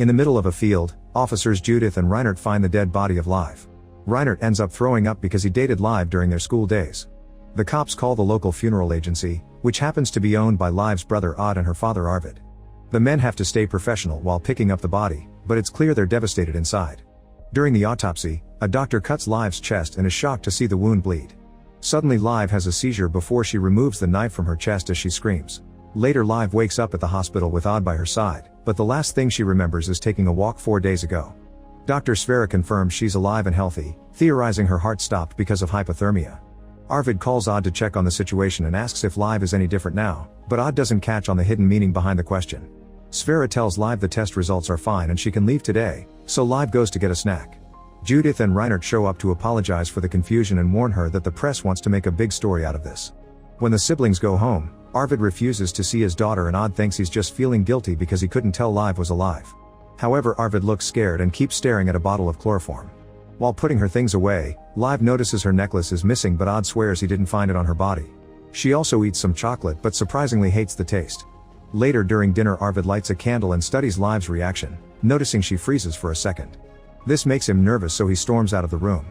In the middle of a field, officers Judith and Reinert find the dead body of Live. Reinert ends up throwing up because he dated Live during their school days. The cops call the local funeral agency, which happens to be owned by Live's brother Odd and her father Arvid. The men have to stay professional while picking up the body, but it's clear they're devastated inside. During the autopsy, a doctor cuts Live's chest and is shocked to see the wound bleed. Suddenly Live has a seizure before she removes the knife from her chest as she screams. Later Live wakes up at the hospital with Odd by her side, but the last thing she remembers is taking a walk 4 days ago. Dr. Sverre confirms she's alive and healthy, theorizing her heart stopped because of hypothermia. Arvid calls Odd to check on the situation and asks if Live is any different now, but Odd doesn't catch on the hidden meaning behind the question. Sverre tells Live the test results are fine and she can leave today, so Live goes to get a snack. Judith and Reinert show up to apologize for the confusion and warn her that the press wants to make a big story out of this. When the siblings go home, Arvid refuses to see his daughter and Odd thinks he's just feeling guilty because he couldn't tell Live was alive. However, Arvid looks scared and keeps staring at a bottle of chloroform. While putting her things away, Live notices her necklace is missing but Odd swears he didn't find it on her body. She also eats some chocolate but surprisingly hates the taste. Later during dinner Arvid lights a candle and studies Live's reaction, noticing she freezes for a second. This makes him nervous so he storms out of the room.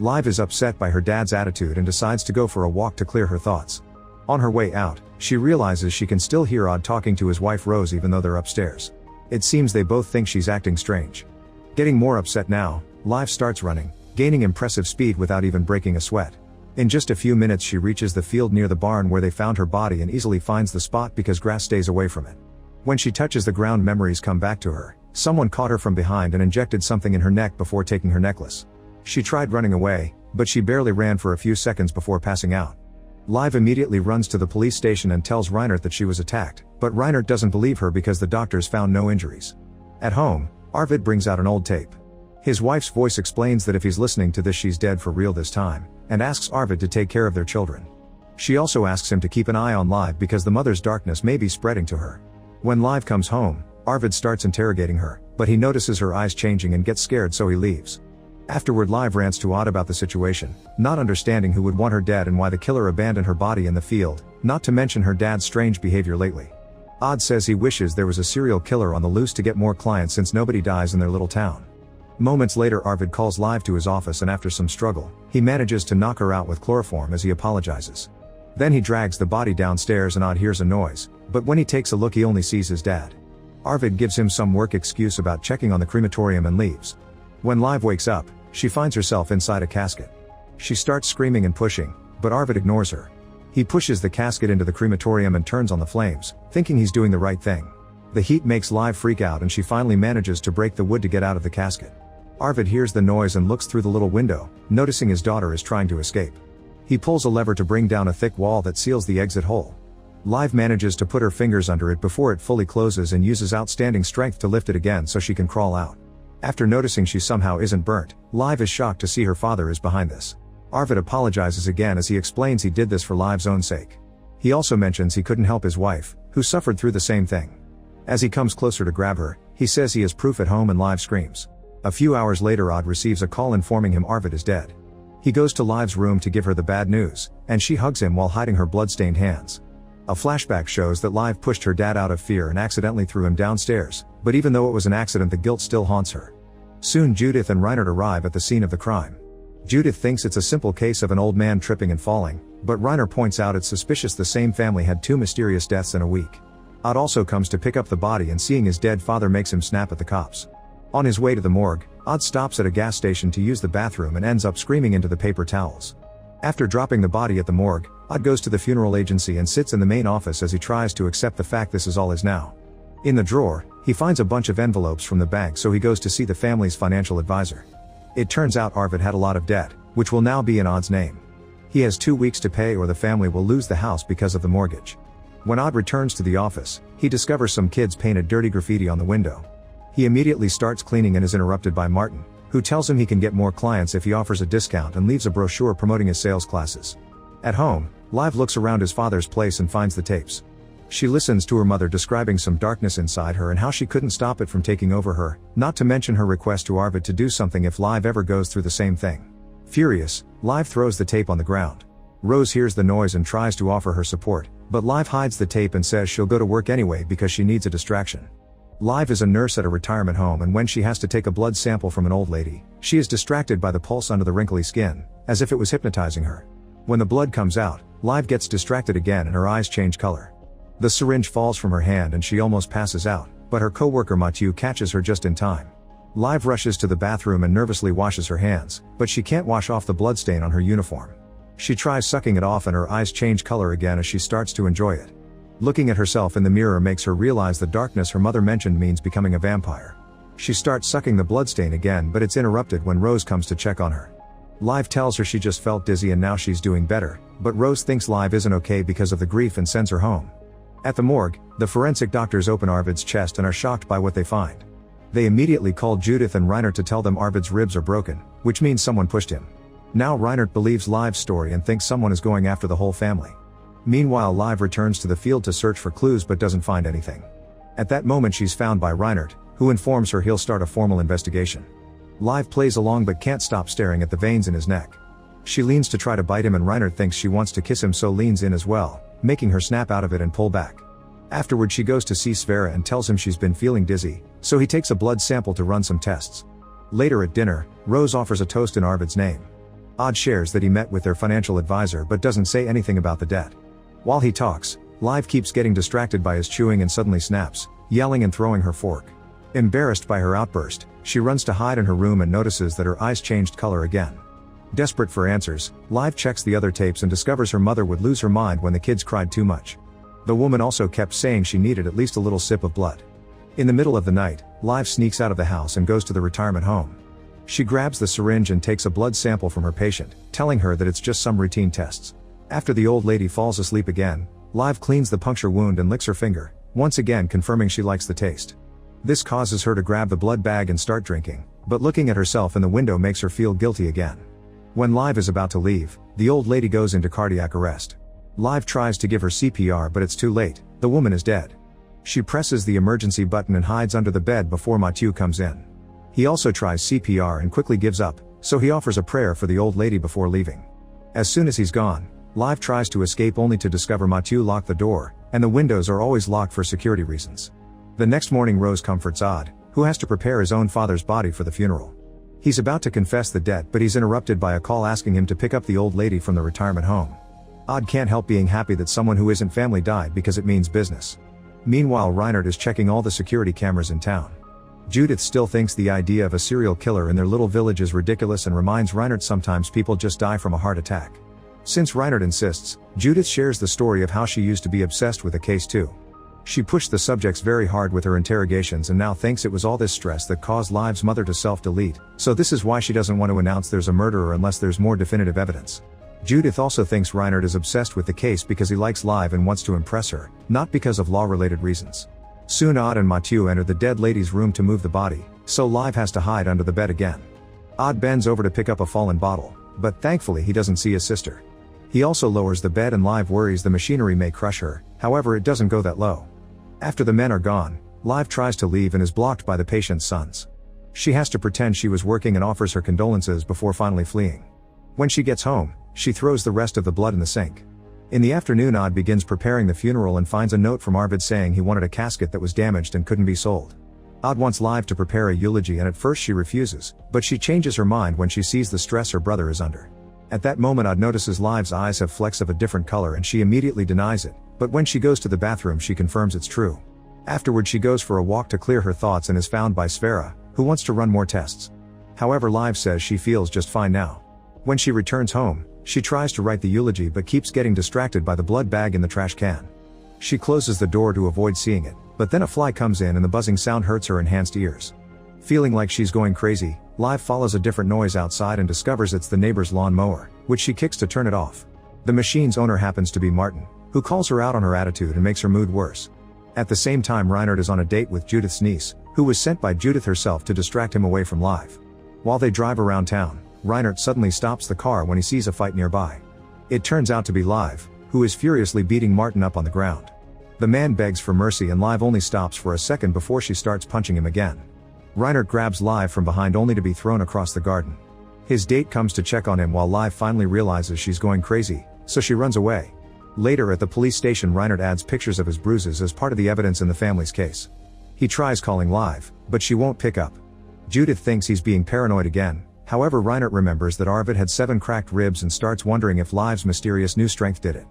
Live is upset by her dad's attitude and decides to go for a walk to clear her thoughts. On her way out, she realizes she can still hear Odd talking to his wife Rose even though they're upstairs. It seems they both think she's acting strange. Getting more upset now, Live starts running, gaining impressive speed without even breaking a sweat. In just a few minutes she reaches the field near the barn where they found her body and easily finds the spot because grass stays away from it. When she touches the ground memories come back to her. Someone caught her from behind and injected something in her neck before taking her necklace. She tried running away, but she barely ran for a few seconds before passing out. Live immediately runs to the police station and tells Reinert that she was attacked, but Reinert doesn't believe her because the doctors found no injuries. At home, Arvid brings out an old tape. His wife's voice explains that if he's listening to this she's dead for real this time, and asks Arvid to take care of their children. She also asks him to keep an eye on Live because the mother's darkness may be spreading to her. When Live comes home, Arvid starts interrogating her, but he notices her eyes changing and gets scared so he leaves. Afterward Live rants to Odd about the situation, not understanding who would want her dead and why the killer abandoned her body in the field, not to mention her dad's strange behavior lately. Odd says he wishes there was a serial killer on the loose to get more clients since nobody dies in their little town. Moments later Arvid calls Live to his office and after some struggle, he manages to knock her out with chloroform as he apologizes. Then he drags the body downstairs and Odd hears a noise, but when he takes a look he only sees his dad. Arvid gives him some work excuse about checking on the crematorium and leaves. When Live wakes up, she finds herself inside a casket. She starts screaming and pushing, but Arvid ignores her. He pushes the casket into the crematorium and turns on the flames, thinking he's doing the right thing. The heat makes Live freak out and she finally manages to break the wood to get out of the casket. Arvid hears the noise and looks through the little window, noticing his daughter is trying to escape. He pulls a lever to bring down a thick wall that seals the exit hole. Live manages to put her fingers under it before it fully closes and uses outstanding strength to lift it again so she can crawl out. After noticing she somehow isn't burnt, Live is shocked to see her father is behind this. Arvid apologizes again as he explains he did this for Live's own sake. He also mentions he couldn't help his wife, who suffered through the same thing. As he comes closer to grab her, he says he has proof at home and Live screams. A few hours later Odd receives a call informing him Arvid is dead. He goes to Live's room to give her the bad news, and she hugs him while hiding her blood-stained hands. A flashback shows that Live pushed her dad out of fear and accidentally threw him downstairs, but even though it was an accident the guilt still haunts her. Soon Judith and Reinert arrive at the scene of the crime. Judith thinks it's a simple case of an old man tripping and falling, but Reinert points out it's suspicious the same family had 2 mysterious deaths in a week. Odd also comes to pick up the body and seeing his dead father makes him snap at the cops. On his way to the morgue, Odd stops at a gas station to use the bathroom and ends up screaming into the paper towels. After dropping the body at the morgue, Odd goes to the funeral agency and sits in the main office as he tries to accept the fact this is all his now. In the drawer, he finds a bunch of envelopes from the bank so he goes to see the family's financial advisor. It turns out Arvid had a lot of debt, which will now be in Odd's name. He has 2 weeks to pay or the family will lose the house because of the mortgage. When Odd returns to the office, he discovers some kids painted dirty graffiti on the window. He immediately starts cleaning and is interrupted by Martin, who tells him he can get more clients if he offers a discount and leaves a brochure promoting his sales classes. At home, Live looks around his father's place and finds the tapes. She listens to her mother describing some darkness inside her and how she couldn't stop it from taking over her, not to mention her request to Arvid to do something if Live ever goes through the same thing. Furious, Live throws the tape on the ground. Rose hears the noise and tries to offer her support, but Live hides the tape and says she'll go to work anyway because she needs a distraction. Live is a nurse at a retirement home, and when she has to take a blood sample from an old lady, she is distracted by the pulse under the wrinkly skin, as if it was hypnotizing her. When the blood comes out, Live gets distracted again and her eyes change color. The syringe falls from her hand and she almost passes out, but her co-worker Mathieu catches her just in time. Live rushes to the bathroom and nervously washes her hands, but she can't wash off the bloodstain on her uniform. She tries sucking it off and her eyes change color again as she starts to enjoy it. Looking at herself in the mirror makes her realize the darkness her mother mentioned means becoming a vampire. She starts sucking the bloodstain again, but it's interrupted when Rose comes to check on her. Live tells her she just felt dizzy and now she's doing better, but Rose thinks Live isn't okay because of the grief and sends her home. At the morgue, the forensic doctors open Arvid's chest and are shocked by what they find. They immediately call Judith and Reinert to tell them Arvid's ribs are broken, which means someone pushed him. Now Reinert believes Live's story and thinks someone is going after the whole family. Meanwhile, Live returns to the field to search for clues but doesn't find anything. At that moment she's found by Reinert, who informs her he'll start a formal investigation. Live plays along but can't stop staring at the veins in his neck. She leans to try to bite him and Reinert thinks she wants to kiss him, so leans in as well, making her snap out of it and pull back. Afterward she goes to see Sverre and tells him she's been feeling dizzy, so he takes a blood sample to run some tests. Later at dinner, Rose offers a toast in Arvid's name. Odd shares that he met with their financial advisor but doesn't say anything about the debt. While he talks, Live keeps getting distracted by his chewing and suddenly snaps, yelling and throwing her fork. Embarrassed by her outburst, she runs to hide in her room and notices that her eyes changed color again. Desperate for answers, Live checks the other tapes and discovers her mother would lose her mind when the kids cried too much. The woman also kept saying she needed at least a little sip of blood. In the middle of the night, Live sneaks out of the house and goes to the retirement home. She grabs the syringe and takes a blood sample from her patient, telling her that it's just some routine tests. After the old lady falls asleep again, Live cleans the puncture wound and licks her finger, once again confirming she likes the taste. This causes her to grab the blood bag and start drinking, but looking at herself in the window makes her feel guilty again. When Live is about to leave, the old lady goes into cardiac arrest. Live tries to give her CPR but it's too late, the woman is dead. She presses the emergency button and hides under the bed before Mathieu comes in. He also tries CPR and quickly gives up, so he offers a prayer for the old lady before leaving. As soon as he's gone, Live tries to escape only to discover Mathieu locked the door, and the windows are always locked for security reasons. The next morning Rose comforts Odd, who has to prepare his own father's body for the funeral. He's about to confess the debt but he's interrupted by a call asking him to pick up the old lady from the retirement home. Odd can't help being happy that someone who isn't family died because it means business. Meanwhile, Reinert is checking all the security cameras in town. Judith still thinks the idea of a serial killer in their little village is ridiculous and reminds Reinert sometimes people just die from a heart attack. Since Reinert insists, Judith shares the story of how she used to be obsessed with the case too. She pushed the subjects very hard with her interrogations and now thinks it was all this stress that caused Live's mother to self-delete, so this is why she doesn't want to announce there's a murderer unless there's more definitive evidence. Judith also thinks Reinert is obsessed with the case because he likes Live and wants to impress her, not because of law-related reasons. Soon Odd and Mathieu enter the dead lady's room to move the body, so Live has to hide under the bed again. Odd bends over to pick up a fallen bottle, but thankfully he doesn't see his sister. He also lowers the bed and Live worries the machinery may crush her, however it doesn't go that low. After the men are gone, Live tries to leave and is blocked by the patient's sons. She has to pretend she was working and offers her condolences before finally fleeing. When she gets home, she throws the rest of the blood in the sink. In the afternoon, Odd begins preparing the funeral and finds a note from Arvid saying he wanted a casket that was damaged and couldn't be sold. Odd wants Live to prepare a eulogy and at first she refuses, but she changes her mind when she sees the stress her brother is under. At that moment Odd notices Live's eyes have flecks of a different color and she immediately denies it, but when she goes to the bathroom she confirms it's true. Afterward she goes for a walk to clear her thoughts and is found by Sverre, who wants to run more tests. However, Live says she feels just fine now. When she returns home, she tries to write the eulogy but keeps getting distracted by the blood bag in the trash can. She closes the door to avoid seeing it, but then a fly comes in and the buzzing sound hurts her enhanced ears. Feeling like she's going crazy, Live follows a different noise outside and discovers it's the neighbor's lawn mower, which she kicks to turn it off. The machine's owner happens to be Martin, who calls her out on her attitude and makes her mood worse. At the same time, Reinert is on a date with Judith's niece, who was sent by Judith herself to distract him away from Live. While they drive around town, Reinert suddenly stops the car when he sees a fight nearby. It turns out to be Live, who is furiously beating Martin up on the ground. The man begs for mercy and Live only stops for a second before she starts punching him again. Reinert grabs Live from behind only to be thrown across the garden. His date comes to check on him while Live finally realizes she's going crazy, so she runs away. Later at the police station, Reinert adds pictures of his bruises as part of the evidence in the family's case. He tries calling Live, but she won't pick up. Judith thinks he's being paranoid again. However, Reinert remembers that Arvid had 7 cracked ribs and starts wondering if Live's mysterious new strength did it.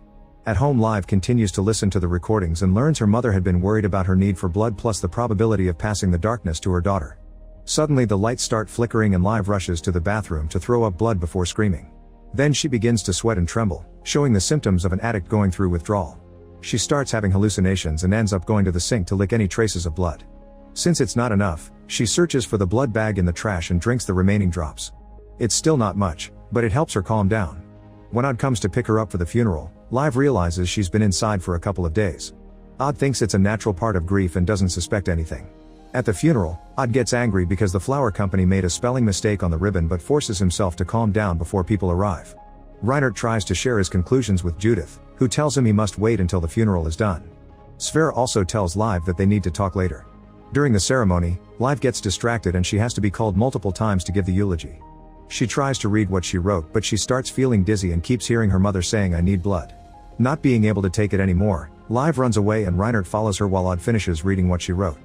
At home, Live continues to listen to the recordings and learns her mother had been worried about her need for blood plus the probability of passing the darkness to her daughter. Suddenly the lights start flickering and Live rushes to the bathroom to throw up blood before screaming. Then she begins to sweat and tremble, showing the symptoms of an addict going through withdrawal. She starts having hallucinations and ends up going to the sink to lick any traces of blood. Since it's not enough, she searches for the blood bag in the trash and drinks the remaining drops. It's still not much, but it helps her calm down. When Odd comes to pick her up for the funeral, Live realizes she's been inside for a couple of days. Odd thinks it's a natural part of grief and doesn't suspect anything. At the funeral, Odd gets angry because the flower company made a spelling mistake on the ribbon but forces himself to calm down before people arrive. Reinert tries to share his conclusions with Judith, who tells him he must wait until the funeral is done. Sverre also tells Live that they need to talk later. During the ceremony, Live gets distracted and she has to be called multiple times to give the eulogy. She tries to read what she wrote but she starts feeling dizzy and keeps hearing her mother saying, "I need blood." Not being able to take it anymore, Live runs away and Reinert follows her while Odd finishes reading what she wrote.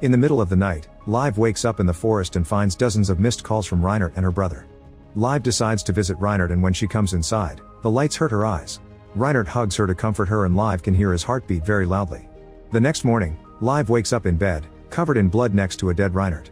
In the middle of the night, Live wakes up in the forest and finds dozens of missed calls from Reinert and her brother. Live decides to visit Reinert and when she comes inside, the lights hurt her eyes. Reinert hugs her to comfort her and Live can hear his heartbeat very loudly. The next morning, Live wakes up in bed, covered in blood next to a dead Reinert.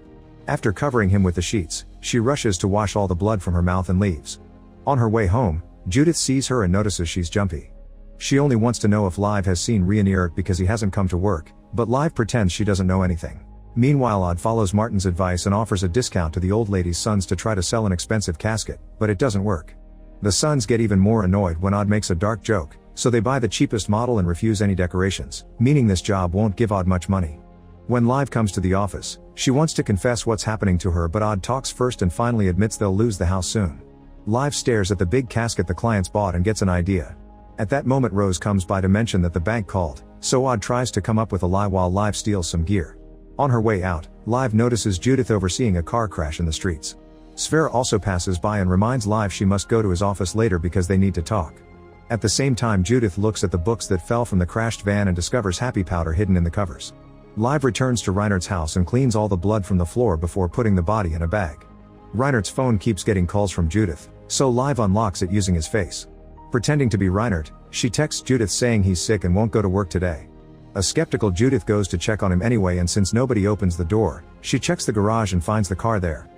After covering him with the sheets, she rushes to wash all the blood from her mouth and leaves. On her way home, Judith sees her and notices she's jumpy. She only wants to know if Live has seen Reinert because he hasn't come to work, but Live pretends she doesn't know anything. Meanwhile, Odd follows Martin's advice and offers a discount to the old lady's sons to try to sell an expensive casket, but it doesn't work. The sons get even more annoyed when Odd makes a dark joke, so they buy the cheapest model and refuse any decorations, meaning this job won't give Odd much money. When Live comes to the office, she wants to confess what's happening to her but Odd talks first and finally admits they'll lose the house soon. Live stares at the big casket the clients bought and gets an idea. At that moment Rose comes by to mention that the bank called, so Odd tries to come up with a lie while Live steals some gear. On her way out, Live notices Judith overseeing a car crash in the streets. Sverre also passes by and reminds Live she must go to his office later because they need to talk. At the same time, Judith looks at the books that fell from the crashed van and discovers happy powder hidden in the covers. Live returns to Reinert's house and cleans all the blood from the floor before putting the body in a bag. Reinert's phone keeps getting calls from Judith, so Live unlocks it using his face. Pretending to be Reinert, she texts Judith saying he's sick and won't go to work today. A skeptical Judith goes to check on him anyway and since nobody opens the door, she checks the garage and finds the car there.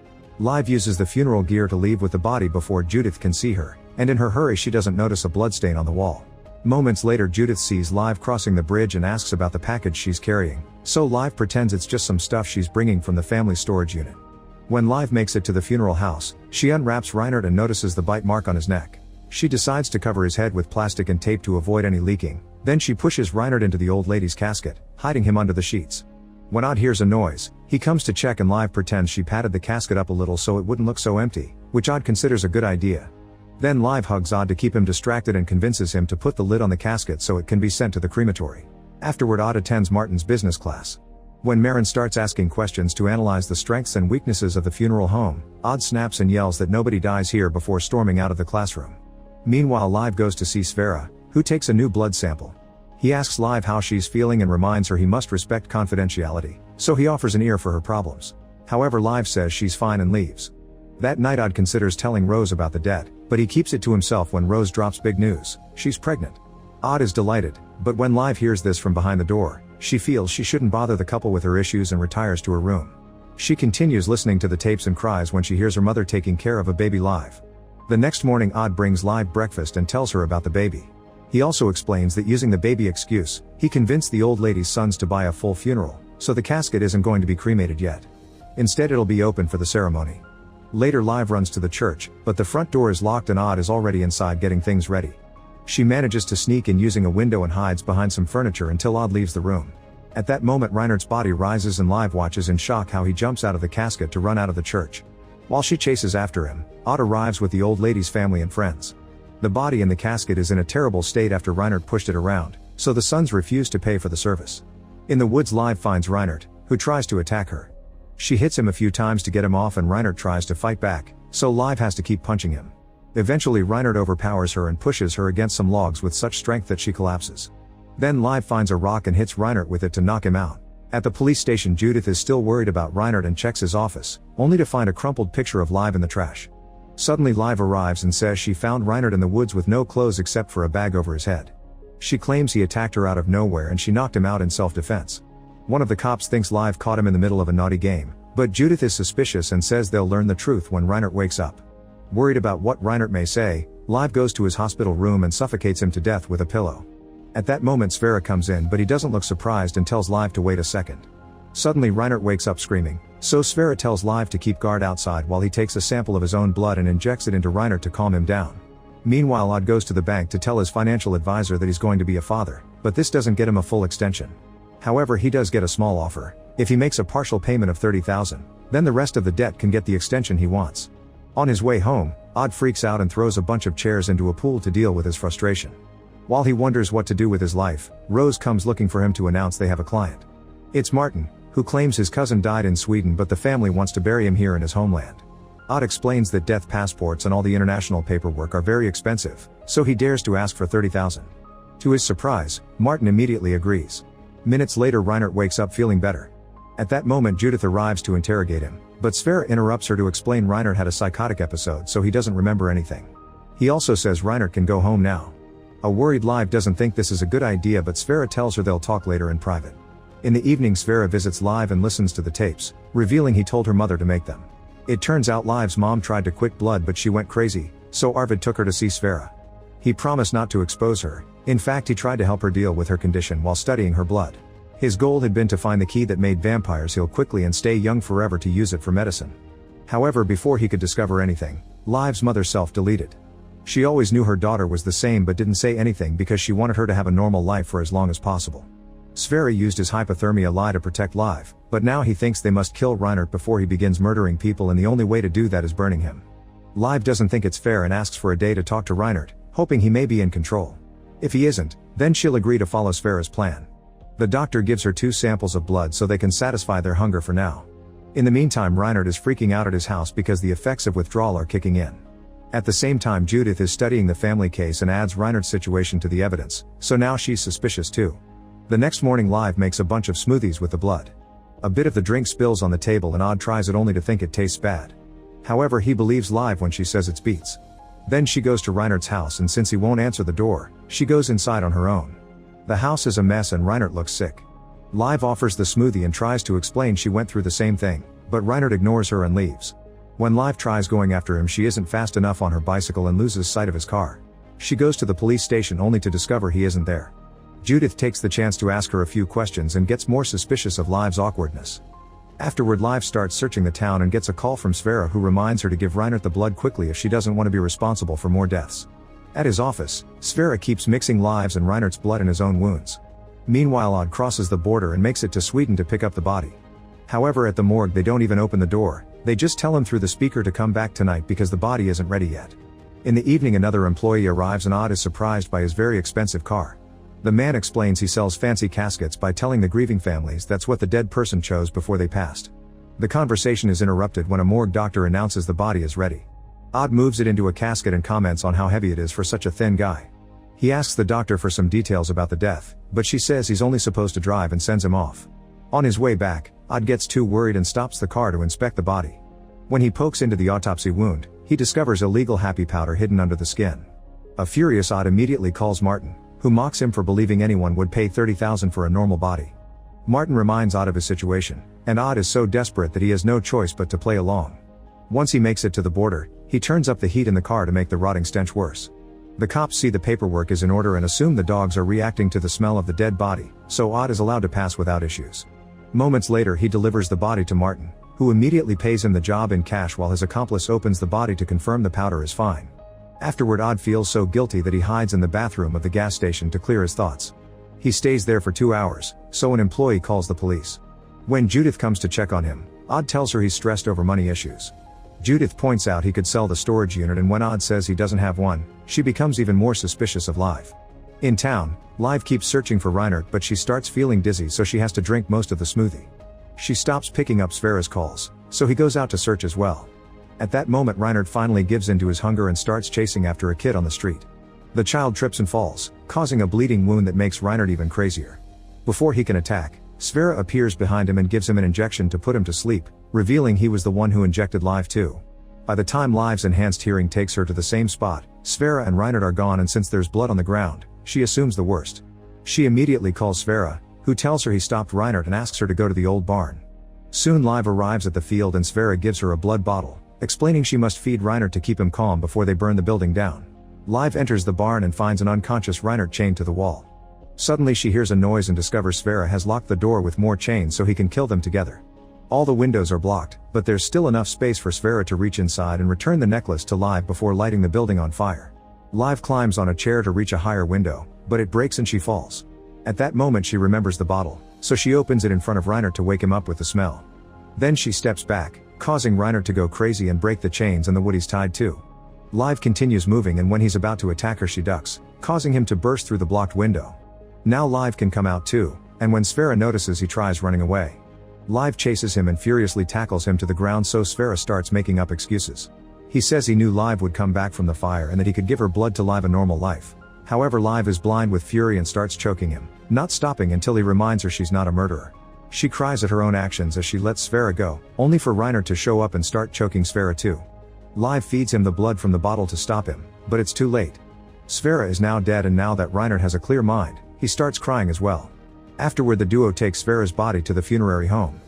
Live uses the funeral gear to leave with the body before Judith can see her, and in her hurry she doesn't notice a bloodstain on the wall. Moments later Judith sees Live crossing the bridge and asks about the package she's carrying, so Live pretends it's just some stuff she's bringing from the family storage unit. When Live makes it to the funeral house, she unwraps Reinert and notices the bite mark on his neck. She decides to cover his head with plastic and tape to avoid any leaking, then she pushes Reinert into the old lady's casket, hiding him under the sheets. When Odd hears a noise, he comes to check and Live pretends she padded the casket up a little so it wouldn't look so empty, which Odd considers a good idea. Then Live hugs Odd to keep him distracted and convinces him to put the lid on the casket so it can be sent to the crematory. Afterward Odd attends Martin's business class. When Maren starts asking questions to analyze the strengths and weaknesses of the funeral home, Odd snaps and yells that nobody dies here before storming out of the classroom. Meanwhile Live goes to see Sverre, who takes a new blood sample. He asks Live how she's feeling and reminds her he must respect confidentiality, so he offers an ear for her problems. However, Live says she's fine and leaves. That night Odd considers telling Rose about the debt, but he keeps it to himself when Rose drops big news: she's pregnant. Odd is delighted, but when Live hears this from behind the door, she feels she shouldn't bother the couple with her issues and retires to her room. She continues listening to the tapes and cries when she hears her mother taking care of a baby Live. The next morning Odd brings Live breakfast and tells her about the baby. He also explains that using the baby excuse, he convinced the old lady's sons to buy a full funeral, so the casket isn't going to be cremated yet. Instead it'll be open for the ceremony. Later Live runs to the church, but the front door is locked and Odd is already inside getting things ready. She manages to sneak in using a window and hides behind some furniture until Odd leaves the room. At that moment Reinert's body rises and Live watches in shock how he jumps out of the casket to run out of the church. While she chases after him, Odd arrives with the old lady's family and friends. The body in the casket is in a terrible state after Reinert pushed it around, so the sons refuse to pay for the service. In the woods Live finds Reinert, who tries to attack her. She hits him a few times to get him off and Reinert tries to fight back, so Live has to keep punching him. Eventually Reinert overpowers her and pushes her against some logs with such strength that she collapses. Then Live finds a rock and hits Reinert with it to knock him out. At the police station, Judith is still worried about Reinert and checks his office, only to find a crumpled picture of Live in the trash. Suddenly Live arrives and says she found Reinert in the woods with no clothes except for a bag over his head. She claims he attacked her out of nowhere and she knocked him out in self-defense. One of the cops thinks Live caught him in the middle of a naughty game, but Judith is suspicious and says they'll learn the truth when Reinert wakes up. Worried about what Reinert may say, Live goes to his hospital room and suffocates him to death with a pillow. At that moment Sverre comes in, but he doesn't look surprised and tells Live to wait a second. Suddenly Reinert wakes up screaming, so Sverre tells Live to keep guard outside while he takes a sample of his own blood and injects it into Reinert to calm him down. Meanwhile Odd goes to the bank to tell his financial advisor that he's going to be a father, but this doesn't get him a full extension. However, he does get a small offer. If he makes a partial payment of $30,000, then the rest of the debt can get the extension he wants. On his way home, Odd freaks out and throws a bunch of chairs into a pool to deal with his frustration. While he wonders what to do with his life, Rose comes looking for him to announce they have a client. It's Martin, who claims his cousin died in Sweden but the family wants to bury him here in his homeland. Odd explains that death passports and all the international paperwork are very expensive, so he dares to ask for $30,000. To his surprise, Martin immediately agrees. Minutes later Reinert wakes up feeling better. At that moment Judith arrives to interrogate him, but Sverre interrupts her to explain Reinert had a psychotic episode so he doesn't remember anything. He also says Reinert can go home now. A worried Live doesn't think this is a good idea, but Sverre tells her they'll talk later in private. In the evening Sverre visits Live and listens to the tapes, revealing he told her mother to make them. It turns out Live's mom tried to quit blood but she went crazy, so Arvid took her to see Sverre. He promised not to expose her. In fact, he tried to help her deal with her condition while studying her blood. His goal had been to find the key that made vampires heal quickly and stay young forever to use it for medicine. However, before he could discover anything, Live's mother self-deleted. She always knew her daughter was the same but didn't say anything because she wanted her to have a normal life for as long as possible. Sverre used his hypothermia lie to protect Live, but now he thinks they must kill Reinert before he begins murdering people, and the only way to do that is burning him. Live doesn't think it's fair and asks for a day to talk to Reinert, hoping he may be in control. If he isn't, then she'll agree to follow Sverre's plan. The doctor gives her 2 samples of blood so they can satisfy their hunger for now. In the meantime, Reinert is freaking out at his house because the effects of withdrawal are kicking in. At the same time, Judith is studying the family case and adds Reinert's situation to the evidence, so now she's suspicious too. The next morning Live makes a bunch of smoothies with the blood. A bit of the drink spills on the table and Odd tries it only to think it tastes bad. However, he believes Live when she says it's beets. Then she goes to Reinert's house, and since he won't answer the door, she goes inside on her own. The house is a mess and Reinert looks sick. Live offers the smoothie and tries to explain she went through the same thing, but Reinert ignores her and leaves. When Live tries going after him, she isn't fast enough on her bicycle and loses sight of his car. She goes to the police station only to discover he isn't there. Judith takes the chance to ask her a few questions and gets more suspicious of Live's awkwardness. Afterward, Live starts searching the town and gets a call from Sverre, who reminds her to give Reinert the blood quickly if she doesn't want to be responsible for more deaths. At his office, Sverre keeps mixing Live's and Reinert's blood in his own wounds. Meanwhile, Odd crosses the border and makes it to Sweden to pick up the body. However, at the morgue they don't even open the door, they just tell him through the speaker to come back tonight because the body isn't ready yet. In the evening, another employee arrives and Odd is surprised by his very expensive car. The man explains he sells fancy caskets by telling the grieving families that's what the dead person chose before they passed. The conversation is interrupted when a morgue doctor announces the body is ready. Odd moves it into a casket and comments on how heavy it is for such a thin guy. He asks the doctor for some details about the death, but she says he's only supposed to drive and sends him off. On his way back, Odd gets too worried and stops the car to inspect the body. When he pokes into the autopsy wound, he discovers illegal happy powder hidden under the skin. A furious Odd immediately calls Martin, who mocks him for believing anyone would pay $30,000 for a normal body. Martin reminds Odd of his situation, and Odd is so desperate that he has no choice but to play along. Once he makes it to the border, he turns up the heat in the car to make the rotting stench worse. The cops see the paperwork is in order and assume the dogs are reacting to the smell of the dead body, so Odd is allowed to pass without issues. Moments later, he delivers the body to Martin, who immediately pays him the job in cash while his accomplice opens the body to confirm the powder is fine. Afterward, Odd feels so guilty that he hides in the bathroom of the gas station to clear his thoughts. He stays there for 2 hours, so an employee calls the police. When Judith comes to check on him, Odd tells her he's stressed over money issues. Judith points out he could sell the storage unit, and when Odd says he doesn't have one, she becomes even more suspicious of Live. In town, Live keeps searching for Reinert, but she starts feeling dizzy, so she has to drink most of the smoothie. She stops picking up Sverre's calls, so he goes out to search as well. At that moment, Reinert finally gives in to his hunger and starts chasing after a kid on the street. The child trips and falls, causing a bleeding wound that makes Reinert even crazier. Before he can attack, Sverre appears behind him and gives him an injection to put him to sleep, revealing he was the one who injected Live too. By the time Live's enhanced hearing takes her to the same spot, Sverre and Reinert are gone, and since there's blood on the ground, she assumes the worst. She immediately calls Sverre, who tells her he stopped Reinert and asks her to go to the old barn. Soon Live arrives at the field and Sverre gives her a blood bottle, explaining she must feed Reinert to keep him calm before they burn the building down. Live enters the barn and finds an unconscious Reinert chained to the wall. Suddenly she hears a noise and discovers Sverre has locked the door with more chains so he can kill them together. All the windows are blocked, but there's still enough space for Sverre to reach inside and return the necklace to Live before lighting the building on fire. Live climbs on a chair to reach a higher window, but it breaks and she falls. At that moment she remembers the bottle, so she opens it in front of Reinert to wake him up with the smell. Then she steps back, causing Reinert to go crazy and break the chains and the wood he's tied to. Live continues moving, and when he's about to attack her she ducks, causing him to burst through the blocked window. Now Live can come out too, and when Sverre notices he tries running away. Live chases him and furiously tackles him to the ground, so Sverre starts making up excuses. He says he knew Live would come back from the fire and that he could give her blood to live a normal life. However, Live is blind with fury and starts choking him, not stopping until he reminds her she's not a murderer. She cries at her own actions as she lets Sverre go, only for Reinert to show up and start choking Sverre too. Live feeds him the blood from the bottle to stop him, but it's too late. Sverre is now dead, and now that Reinert has a clear mind, he starts crying as well. Afterward the duo takes Sverre's body to the funerary home.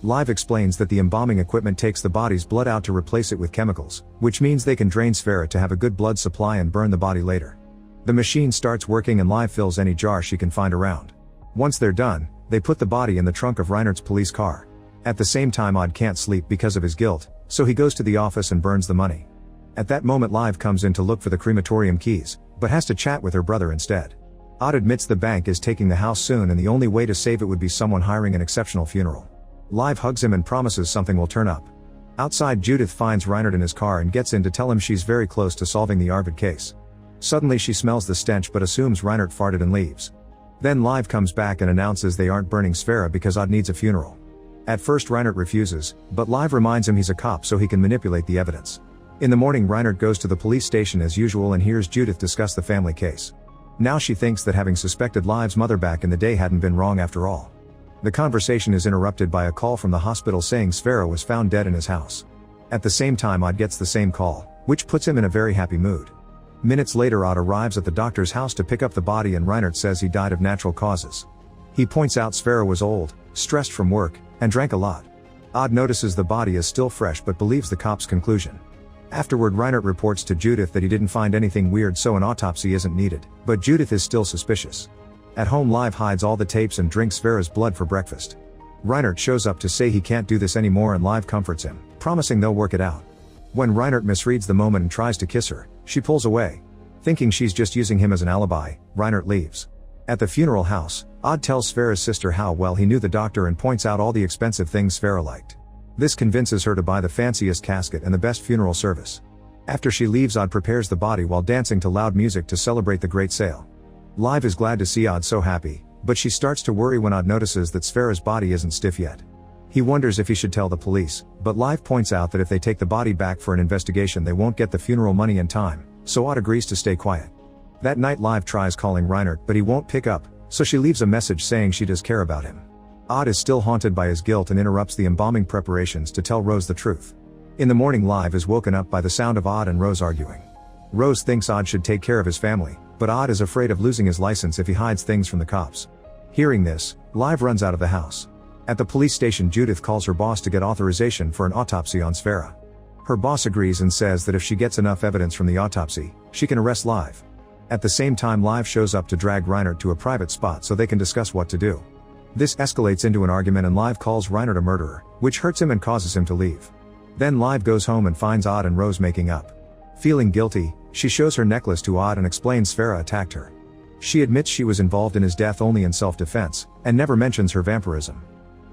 Live explains that the embalming equipment takes the body's blood out to replace it with chemicals, which means they can drain Sverre to have a good blood supply and burn the body later. The machine starts working and Live fills any jar she can find around. Once they're done, they put the body in the trunk of Reinert's police car. At the same time Odd can't sleep because of his guilt, so he goes to the office and burns the money. At that moment Live comes in to look for the crematorium keys, but has to chat with her brother instead. Odd admits the bank is taking the house soon and the only way to save it would be someone hiring an exceptional funeral. Live hugs him and promises something will turn up. Outside, Judith finds Reinert in his car and gets in to tell him she's very close to solving the Arvid case. Suddenly she smells the stench but assumes Reinert farted and leaves. Then Live comes back and announces they aren't burning Sverre because Odd needs a funeral. At first Reinert refuses, but Live reminds him he's a cop so he can manipulate the evidence. In the morning Reinert goes to the police station as usual and hears Judith discuss the family case. Now she thinks that having suspected Live's mother back in the day hadn't been wrong after all. The conversation is interrupted by a call from the hospital saying Sverre was found dead in his house. At the same time Odd gets the same call, which puts him in a very happy mood. Minutes later Odd arrives at the doctor's house to pick up the body and Reinert says he died of natural causes. He points out Sverre was old, stressed from work, and drank a lot. Odd notices the body is still fresh but believes the cop's conclusion. Afterward Reinert reports to Judith that he didn't find anything weird so an autopsy isn't needed, but Judith is still suspicious. At home Live hides all the tapes and drinks Sverre's blood for breakfast. Reinert shows up to say he can't do this anymore and Live comforts him, promising they'll work it out. When Reinert misreads the moment and tries to kiss her, she pulls away. Thinking she's just using him as an alibi, Reinert leaves. At the funeral house, Odd tells Sverre's sister how well he knew the doctor and points out all the expensive things Sverre liked. This convinces her to buy the fanciest casket and the best funeral service. After she leaves Odd prepares the body while dancing to loud music to celebrate the great sale. Live is glad to see Odd so happy, but she starts to worry when Odd notices that Sverre's body isn't stiff yet. He wonders if he should tell the police, but Live points out that if they take the body back for an investigation they won't get the funeral money in time, so Odd agrees to stay quiet. That night Live tries calling Reinert but he won't pick up, so she leaves a message saying she does care about him. Odd is still haunted by his guilt and interrupts the embalming preparations to tell Rose the truth. In the morning Live is woken up by the sound of Odd and Rose arguing. Rose thinks Odd should take care of his family, but Odd is afraid of losing his license if he hides things from the cops. Hearing this, Live runs out of the house. At the police station Judith calls her boss to get authorization for an autopsy on Sverre. Her boss agrees and says that if she gets enough evidence from the autopsy, she can arrest Live. At the same time Live shows up to drag Reinert to a private spot so they can discuss what to do. This escalates into an argument and Live calls Reinert a murderer, which hurts him and causes him to leave. Then Live goes home and finds Odd and Rose making up. Feeling guilty, she shows her necklace to Odd and explains Sverre attacked her. She admits she was involved in his death only in self-defense, and never mentions her vampirism.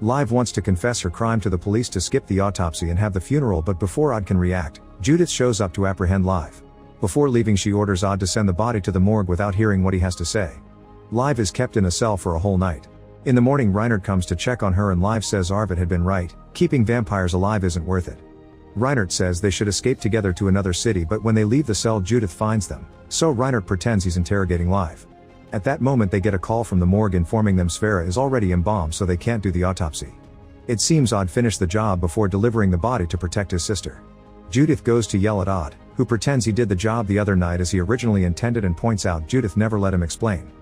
Live wants to confess her crime to the police to skip the autopsy and have the funeral, but before Odd can react, Judith shows up to apprehend Live. Before leaving she orders Odd to send the body to the morgue without hearing what he has to say. Live is kept in a cell for a whole night. In the morning Reinert comes to check on her and Live says Arvid had been right, keeping vampires alive isn't worth it. Reinert says they should escape together to another city, but when they leave the cell Judith finds them, so Reinert pretends he's interrogating Live. At that moment they get a call from the morgue informing them Sverre is already embalmed so they can't do the autopsy. It seems Odd finished the job before delivering the body to protect his sister. Judith goes to yell at Odd, who pretends he did the job the other night as he originally intended and points out Judith never let him explain.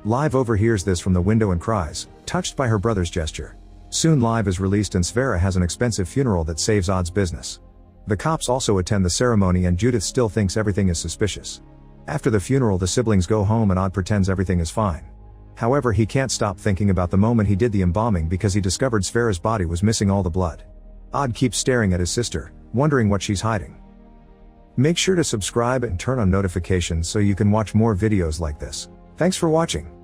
Liv overhears this from the window and cries, touched by her brother's gesture. Soon Liv is released and Sverre has an expensive funeral that saves Odd's business. The cops also attend the ceremony and Judith still thinks everything is suspicious. After the funeral the siblings go home and Odd pretends everything is fine. However, he can't stop thinking about the moment he did the embalming because he discovered Sverre's body was missing all the blood. Odd keeps staring at his sister, wondering what she's hiding. Make sure to subscribe and turn on notifications so you can watch more videos like this. Thanks for watching.